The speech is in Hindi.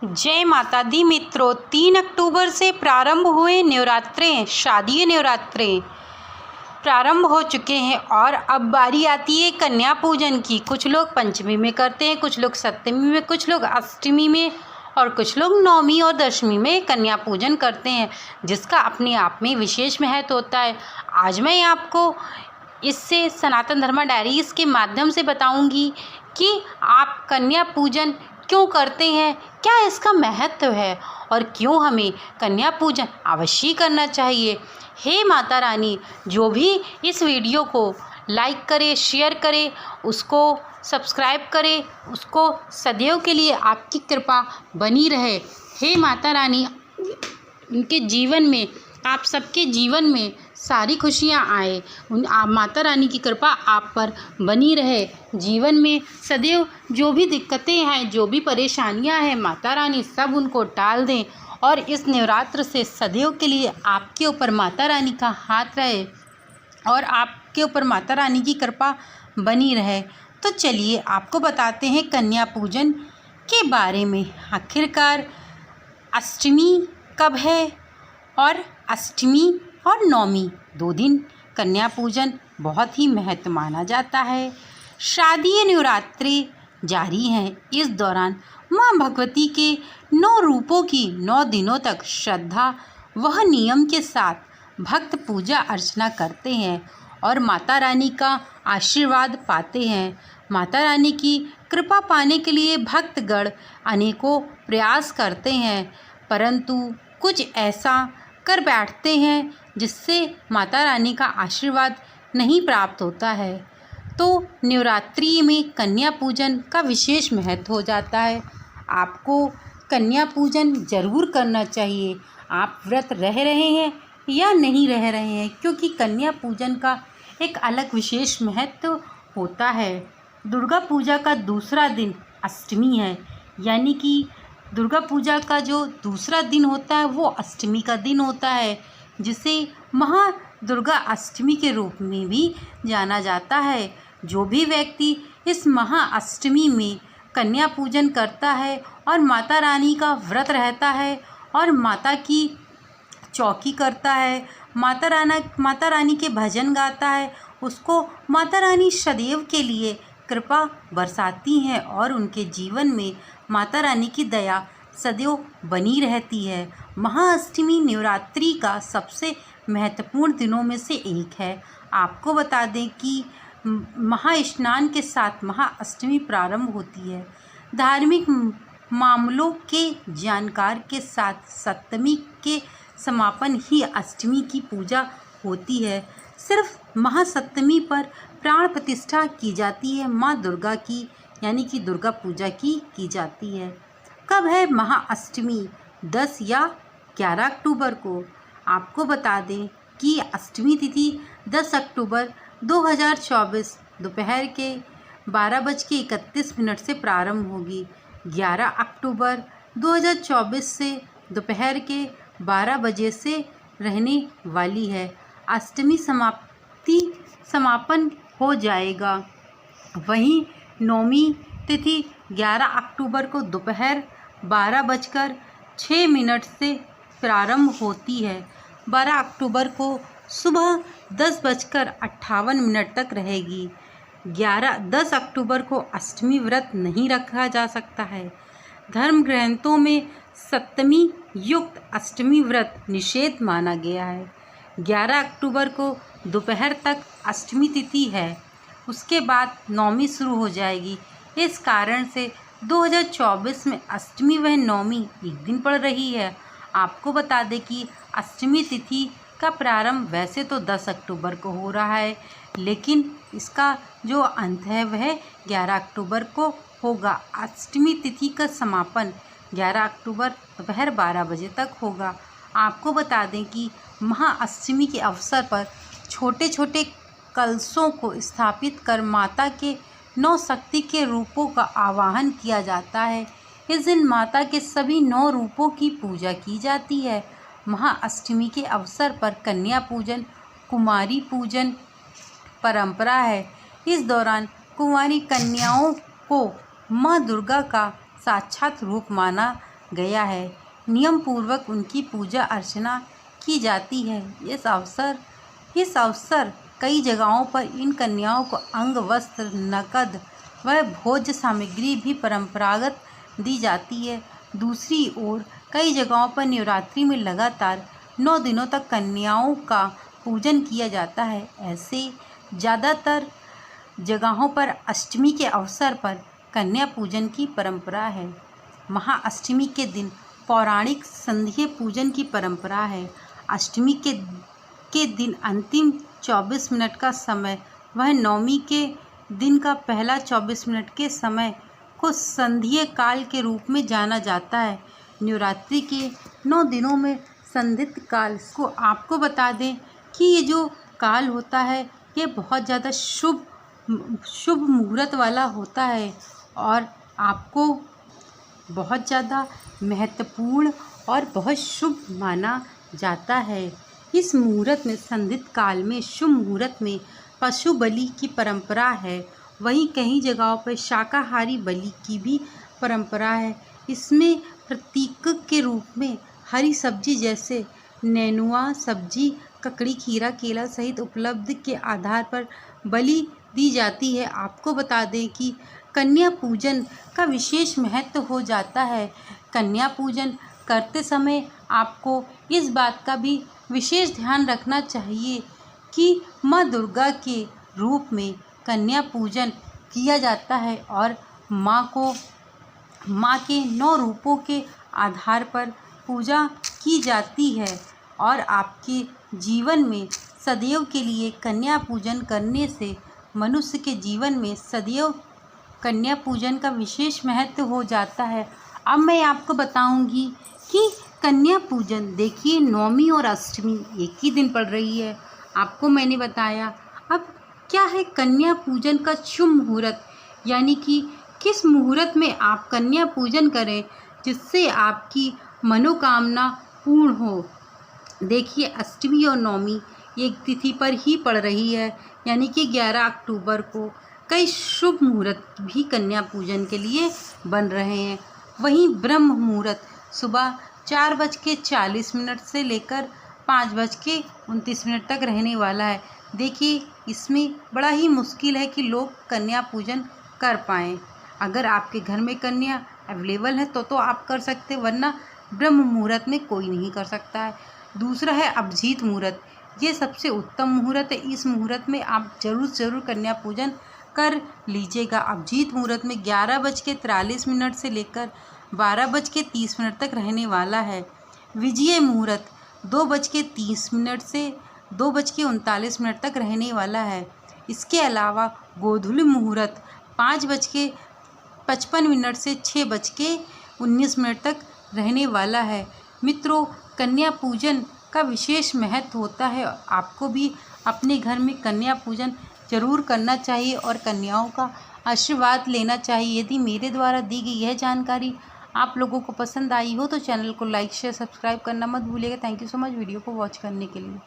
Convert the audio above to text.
जय माता दी मित्रों, 3 अक्टूबर से प्रारंभ हुए नवरात्रे, शारदीय नवरात्रे प्रारंभ हो चुके हैं और अब बारी आती है कन्या पूजन की। कुछ लोग पंचमी में करते हैं, कुछ लोग सप्तमी में, कुछ लोग अष्टमी में और कुछ लोग नवमी और दशमी में कन्या पूजन करते हैं, जिसका अपने आप में विशेष महत्व होता है। आज मैं आपको इससे सनातन धर्म डायरीज के माध्यम से बताऊंगी कि आप कन्या पूजन क्यों करते हैं, क्या इसका महत्व है और क्यों हमें कन्या पूजन अवश्य करना चाहिए। हे माता रानी, जो भी इस वीडियो को लाइक करे, शेयर करे, उसको सब्सक्राइब करे, उसको सदैव के लिए आपकी कृपा बनी रहे। हे माता रानी, उनके जीवन में, आप सबके जीवन में सारी खुशियाँ आए, माता रानी की कृपा आप पर बनी रहे। जीवन में सदैव जो भी दिक्कतें हैं, जो भी परेशानियां हैं, माता रानी सब उनको टाल दें और इस नवरात्र से सदैव के लिए आपके ऊपर माता रानी का हाथ रहे और आपके ऊपर माता रानी की कृपा बनी रहे। तो चलिए आपको बताते हैं कन्या पूजन के बारे में। आखिरकार अष्टमी कब है और अष्टमी और नवमी 2 दिन कन्या पूजन बहुत ही महत्व माना जाता है। शारदीय नवरात्रि जारी हैं। इस दौरान माँ भगवती के 9 रूपों की 9 दिनों तक श्रद्धा वह नियम के साथ भक्त पूजा अर्चना करते हैं और माता रानी का आशीर्वाद पाते हैं। माता रानी की कृपा पाने के लिए भक्तगण अनेकों प्रयास करते हैं, परंतु कुछ ऐसा कर बैठते हैं जिससे माता रानी का आशीर्वाद नहीं प्राप्त होता है। तो नवरात्रि में कन्या पूजन का विशेष महत्व हो जाता है। आपको कन्या पूजन जरूर करना चाहिए। आप व्रत रह रहे हैं या नहीं रह रहे हैं, क्योंकि कन्या पूजन का एक अलग विशेष महत्व होता है। दुर्गा पूजा का दूसरा दिन अष्टमी है, यानी कि दुर्गा पूजा का जो दूसरा दिन होता है वो अष्टमी का दिन होता है, जिसे महादुर्गा अष्टमी के रूप में भी जाना जाता है। जो भी व्यक्ति इस महाअष्टमी में कन्या पूजन करता है और माता रानी का व्रत रहता है और माता की चौकी करता है, माता रानी के भजन गाता है, उसको माता रानी सदैव के लिए कृपा बरसाती हैं और उनके जीवन में माता रानी की दया सदैव बनी रहती है। महाअष्टमी नवरात्रि का सबसे महत्वपूर्ण दिनों में से एक है। आपको बता दें कि महास्नान के साथ महाअष्टमी प्रारंभ होती है। धार्मिक मामलों के जानकार के साथ सप्तमी के समापन ही अष्टमी की पूजा होती है। सिर्फ महासप्तमी पर प्राण प्रतिष्ठा की जाती है माँ दुर्गा की, यानी कि दुर्गा पूजा की जाती है। कब है महाअष्टमी? 10 या 11 अक्टूबर को। आपको बता दें कि अष्टमी तिथि 10 अक्टूबर 2024 दोपहर के 12:31 से प्रारंभ होगी। 11 अक्टूबर 2024 से दोपहर के 12 बजे से रहने वाली है। अष्टमी समापन हो जाएगा। वहीं नवमी तिथि 11 अक्टूबर को दोपहर 12:06 से प्रारंभ होती है। 12 अक्टूबर को सुबह 10:58 तक रहेगी। 10 अक्टूबर को अष्टमी व्रत नहीं रखा जा सकता है। धर्म ग्रंथों में सप्तमी युक्त अष्टमी व्रत निषेध माना गया है। 11 अक्टूबर को दोपहर तक अष्टमी तिथि है, उसके बाद नवमी शुरू हो जाएगी। इस कारण से 2024 में अष्टमी व नवमी एक दिन पड़ रही है। आपको बता दें कि अष्टमी तिथि का प्रारंभ वैसे तो 10 अक्टूबर को हो रहा है, लेकिन इसका जो अंत है वह 11 अक्टूबर को होगा। अष्टमी तिथि का समापन 11 अक्टूबर दोपहर 12 बजे तक होगा। आपको बता दें कि महाअष्टमी के अवसर पर छोटे छोटे कलशों को स्थापित कर माता के 9 शक्ति के रूपों का आवाहन किया जाता है। इस दिन माता के सभी 9 रूपों की पूजा की जाती है। महाअष्टमी के अवसर पर कन्या पूजन, कुमारी पूजन परंपरा है। इस दौरान कुंवारी कन्याओं को माँ दुर्गा का साक्षात रूप माना गया है। नियम पूर्वक उनकी पूजा अर्चना की जाती है। इस अवसर कई जगहों पर इन कन्याओं को अंग वस्त्र, नकद व भोज्य सामग्री भी परंपरागत दी जाती है। दूसरी ओर कई जगहों पर नवरात्रि में लगातार 9 दिनों तक कन्याओं का पूजन किया जाता है। ऐसे ज़्यादातर जगहों पर अष्टमी के अवसर पर कन्या पूजन की परंपरा है। महाअष्टमी के दिन पौराणिक संध्या पूजन की परंपरा है। अष्टमी के दिन अंतिम 24 मिनट का समय वह नवमी के दिन का पहला 24 मिनट के समय को संध्या काल के रूप में जाना जाता है। नवरात्रि के 9 दिनों में संध्या काल को आपको बता दें कि ये जो काल होता है ये बहुत ज़्यादा शुभ मुहूर्त वाला होता है और आपको बहुत ज़्यादा महत्वपूर्ण और बहुत शुभ माना जाता है। इस मुहूर्त में संध्या काल में शुभ मुहूर्त में पशु बलि की परंपरा है। वहीं कई जगहों पर शाकाहारी बलि की भी परंपरा है। इसमें प्रतीक के रूप में हरी सब्जी जैसे नेनुआ सब्जी, ककड़ी, खीरा, केला सहित उपलब्ध के आधार पर बलि दी जाती है। आपको बता दें कि कन्या पूजन का विशेष महत्व हो जाता है। कन्या पूजन करते समय आपको इस बात का भी विशेष ध्यान रखना चाहिए कि माँ दुर्गा के रूप में कन्या पूजन किया जाता है और माँ के 9 रूपों के आधार पर पूजा की जाती है और आपके जीवन में सदैव के लिए कन्या पूजन करने से मनुष्य के जीवन में सदैव कन्या पूजन का विशेष महत्व हो जाता है। अब मैं आपको बताऊंगी कि कन्या पूजन देखिए नवमी और अष्टमी एक ही दिन पड़ रही है, आपको मैंने बताया। अब क्या है कन्या पूजन का शुभ मुहूर्त, यानी कि किस मुहूर्त में आप कन्या पूजन करें जिससे आपकी मनोकामना पूर्ण हो। देखिए अष्टमी और नवमी एक तिथि पर ही पड़ रही है, यानी कि 11 अक्टूबर को कई शुभ मुहूर्त भी कन्या पूजन के लिए बन रहे हैं। वहीं ब्रह्म मुहूर्त सुबह 4:40 से लेकर 5:29 तक रहने वाला है। देखिए इसमें बड़ा ही मुश्किल है कि लोग कन्या पूजन कर पाएँ। अगर आपके घर में कन्या अवेलेबल है तो आप कर सकते, वरना ब्रह्म मुहूर्त में कोई नहीं कर सकता है। दूसरा है अभिजीत मुहूर्त, ये सबसे उत्तम मुहूर्त है। इस मुहूर्त में आप ज़रूर कन्या पूजन कर लीजिएगा। अभिजीत मुहूर्त में 11:43 से लेकर 12:30 तक रहने वाला है। विजय मुहूर्त 2:30 से 2:39 तक रहने वाला है। इसके अलावा गोधूली मुहूर्त 5:55 से 6:19 तक रहने वाला है। मित्रों, कन्या पूजन का विशेष महत्व होता है। आपको भी अपने घर में कन्या पूजन जरूर करना चाहिए और कन्याओं का आशीर्वाद लेना चाहिए। यदि मेरे द्वारा दी गई यह जानकारी आप लोगों को पसंद आई हो तो चैनल को लाइक, शेयर, सब्सक्राइब करना मत भूलिएगा। Thank you so much video को वॉच करने के लिए।